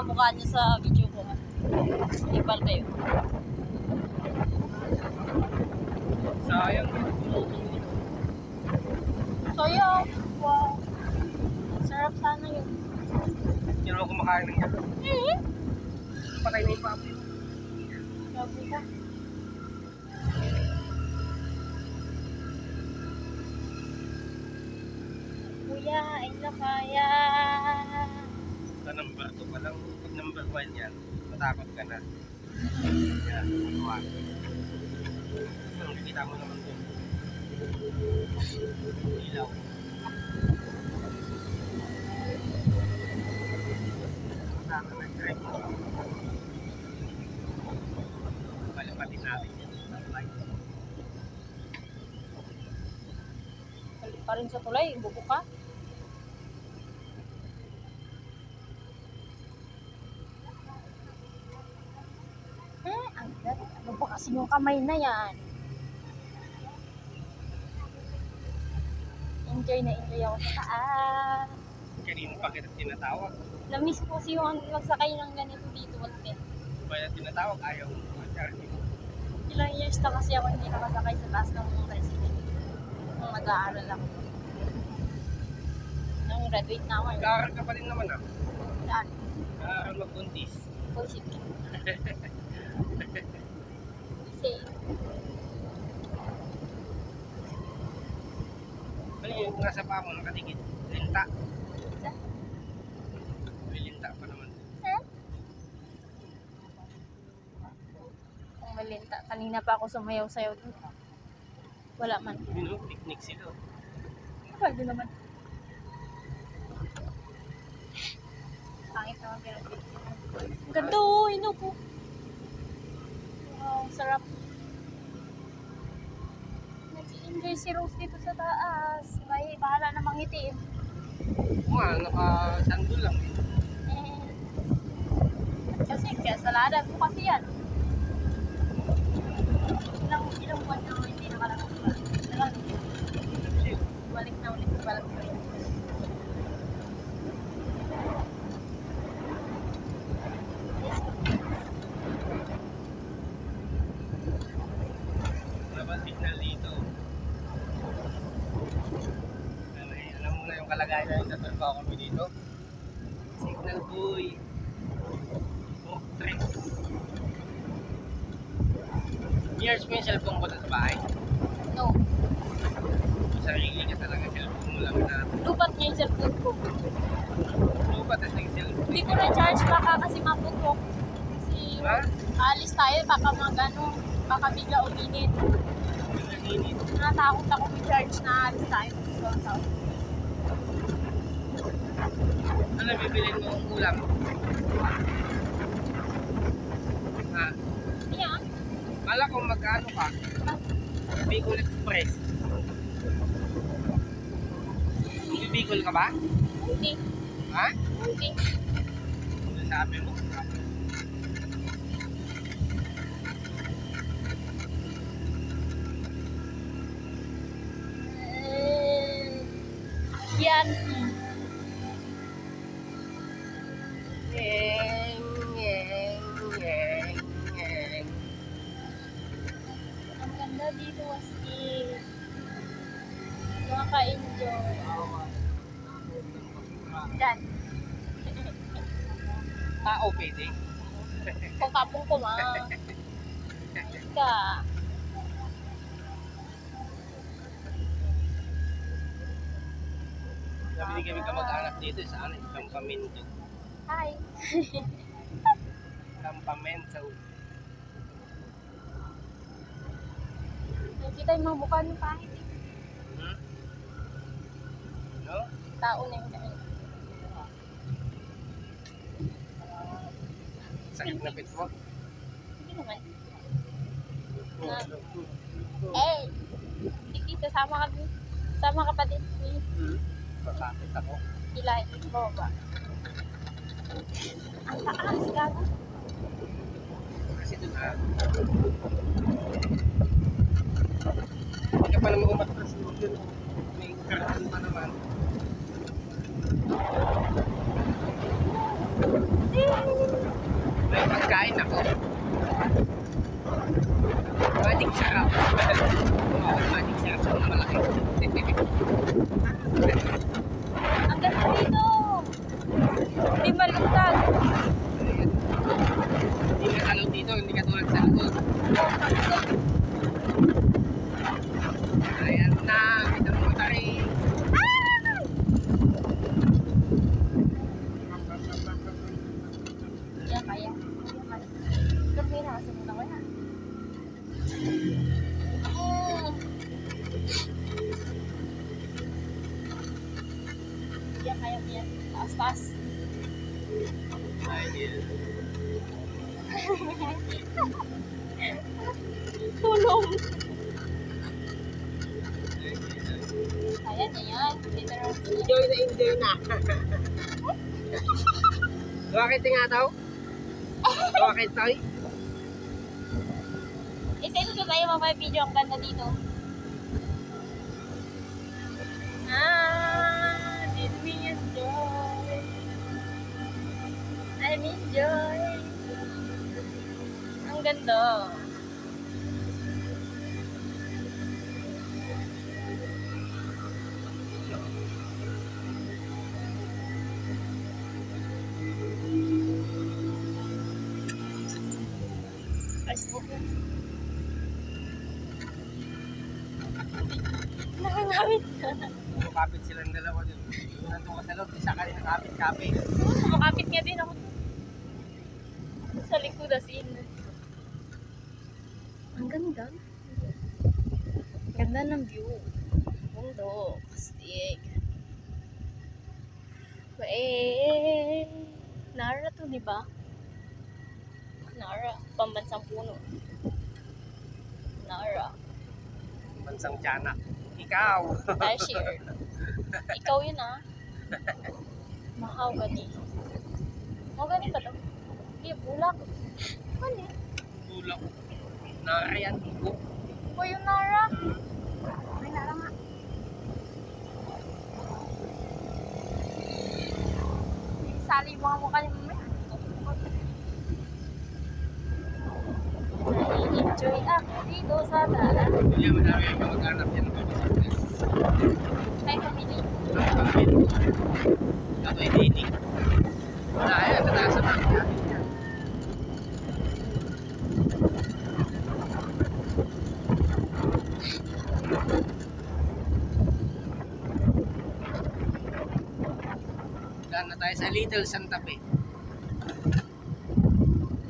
kamukha niya sa video ko. Ipal kayo. Sayang. Sayang. Wow. Sarap sana yun. Hindi naman kumakain ng yan. Patay na yung papi. Grabe ka. Kuya, ito kaya. Sa number 2 pa lang. Pag number 1 yan, matakot ka na. Yan, matuwa. Nakikita mo naman doon. Ilaw. Palipatin natin yan. Balik pa rin sa tulay, buko ka. Ang ganda. Ano ba kasi yung kamay na yan? Enjoy na enjoy ako sa taas. Kanina pa kita tinatawag. Namiss ko kasi yung magsakay ng ganito dito. Kaya tinatawag, ayaw mo. Ilang years na kasi ako hindi nakasakay sa taas ng mga resident. Nung mag-aaral ako. Nung graduate na ako. Nag-aaral ka pa rin naman ah. Saan? Nag-aaral mag-buntis. Bullshit ka. Kasi, Ano yung nasa pa mo, nakatikit? Linta. sa? May linta pa naman. Kung malinta. Kanina pa ako sumayaw-sayaw dun. Wala man. Yun o, picnic sila. Pwede naman. Pangit naman pinag-picnic. Ang ganda oh, ino po. Wow, sarap. Nag-enjoy si Rose dito sa taas. May bahala na mangitiin. Naka-sandol lang eh. Kasi kaya salada ko kasi yan. Ilang buwan na hindi nakalabas pa. Balik na ulit sa balag ko. Wala ba signal dito? Alam mo na yung kalagayan ng tatrabaho kami dito. Signal boy. Oh, trick. Years mo yung cellphone ko na sa bahay. No. Sarili ka talaga cellphone mo lang na. Lupat niya yung cellphone ko. Lupat at yung cellphone. Hindi ko na-charge baka kasi maputok. Kasi alis tayo baka baka bigla uminit. Natakot ako mag-charge na alis tayo. Ano bibilin mo ang ulam? Ha? Yan. Kala ko magkano ka? Bicol Express. Bibicol ka ba? Hindi. Ha? Hindi. Ano sabi mo? Yan. Ang ganda dito kasi makaka-enjoy. Yan. Tao pwede. Kung kapong ko ma. Ayos ka. Sabi kami kamag-anak dito sa ano, Campamento. Hi. Campamento. Nakikita yung mga mukha ng pangit eh. No? Tao na yung dahil. Sakit na pit mo? Hindi naman. Eh! Hindi sasama kami. Sama ka pa din. Masakit ako. Ilahin mo ba? Ang taas ka ba? Kasi doon na. Hindi ka pa naman umatras yun. May karaan pa naman. Eh! May pagkain ako. Magic sarap. Oo, magic sarap sa malaki. Ang ganda dito. Hindi malutag. Hindi ka salaw dito, hindi ka tulad sa likod. Ayan na, isang motari. Yan kaya. Kami na kasi muna ko yan. Yan kaya mo yan. Taas-taas. Ayun. Tulong. Kaya na yan. Dito na. Enjoy na. Bakit nga daw? Bakit tayo? Isa-isa ko tayo mamaya video ang ganda dito. Did we enjoy? I'm enjoy. Ang ganda. Facebook yan. Nakangawit ka. Kapit silang dalawa dun. Nandun ka sa loob, isa ka rin nakapit-kapit. Makapit nga din ako. Sa likod as in. Ang ganda. Ganda ng view. Bundok. Kastig. Nara to, di ba? Nara. Pambansang puno. Nara. Bansang tiyanak. Ikaw. Cashier. Ikaw yun ah. Mahaw gani. Mahaw gani ba to? Hindi, bulak. Ano eh? Tulak. Narayan ko. Po yung Nara. May Nara nga. Sali yung mga mukha niyo mamaya. Enjoy ako dito sa daan. Hindi, madami yung mag-anap yan. Kay family. Ako ay dating. Wala yan, tataas sa mga. Daan na tayo sa Little Santa Fe.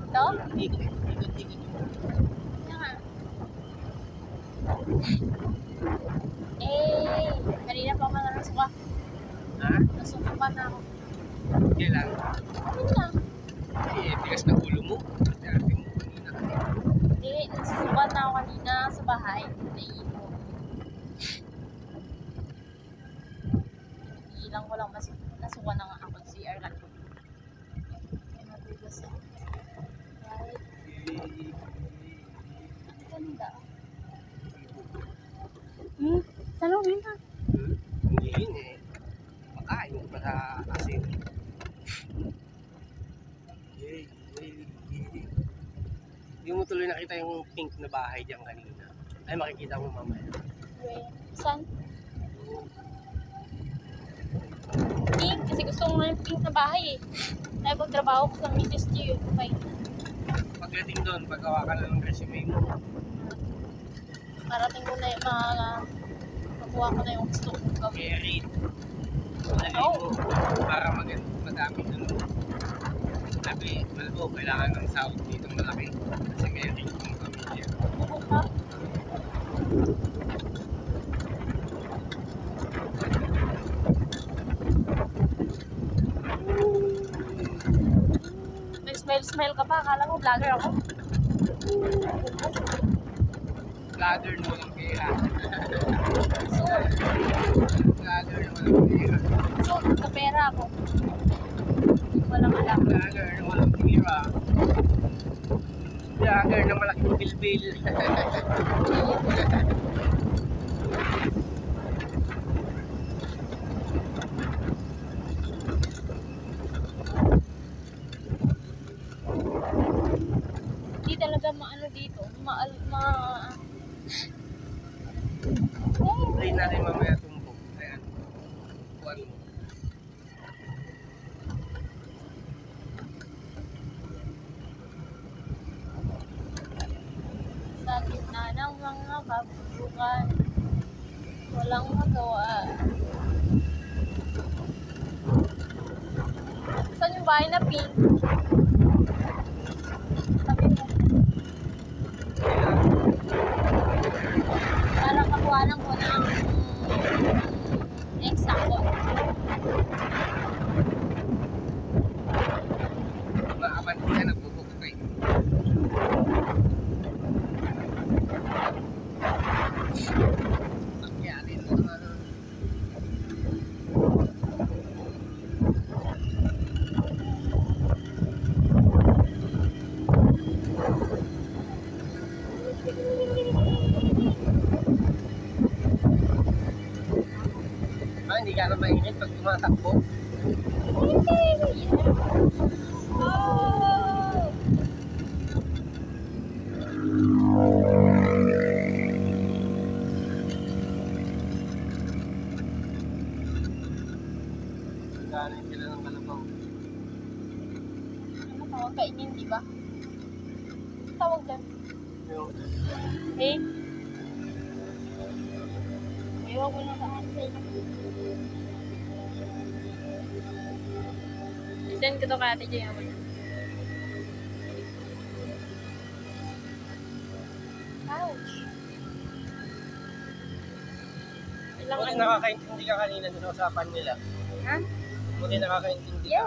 Ito? Ikot. Yan nga. Kanina pa ako nasuka. Ha? Nasuka pa na ako. Kailan? Ano na? Eh, tigas na ulo mo. Dati mo kanina. Hindi, nasusuka na ako kanina sa bahay. Naiipo. Ilang ko lang mas nasuka na nga ako sa CR kanina. Ay, matugas na. Right. Ganda. Saan ako yun ha? Hindi yun eh. Makain mo pa sa asin. Hindi mo tuloy nakita yung pink na bahay dyan kanina. Ay, makikita mo mamaya. Wait, saan? Pink, kasi gusto ko nga yung pink na bahay eh. Dahil pagtrabaho ko sa Mrs. G, okay. Pagdating doon, paggawa ka lang ng resume mo. Parating ko na yung makuha ko na yung gusto kong gawin. Carry. Madali mo. Para madami doon. Sabi, malbo, kailangan ng sahod dito malaki. Kasi may ring kong pamilya. Bubuk ka? Nag-smile ka pa, akala mo vlogger ako. Vlogger na walang pera. So, Vlogger na walang pera. kapera ako. Walang alam. Vlogger na walang pera. Vlogger na malaking bilbil. Try natin mamaya tumbok. Ayan. Kuhan mo. Sa gitna ng mga kabundukan, walang magawa. Saan yung bahay na pink? Sabi mo, para kakuhanan ko ng eksakto. Maaman ko yan, nagbubok ko eh. Nangyari ito naman. Hindi ka na mainit pag tumatakbo. Oh! Galing sila ng kalabaw. Ano tawag kainin, di ba? Tawag lang. Yung Eh? Ayaw ko na sa atin. Send ko to kay Ate Jay naman. Ouch! Ilang Buti nakakaintindi ka kanina dun sa usapan nila. Ha? Buti nakakaintindi ka. Yeah.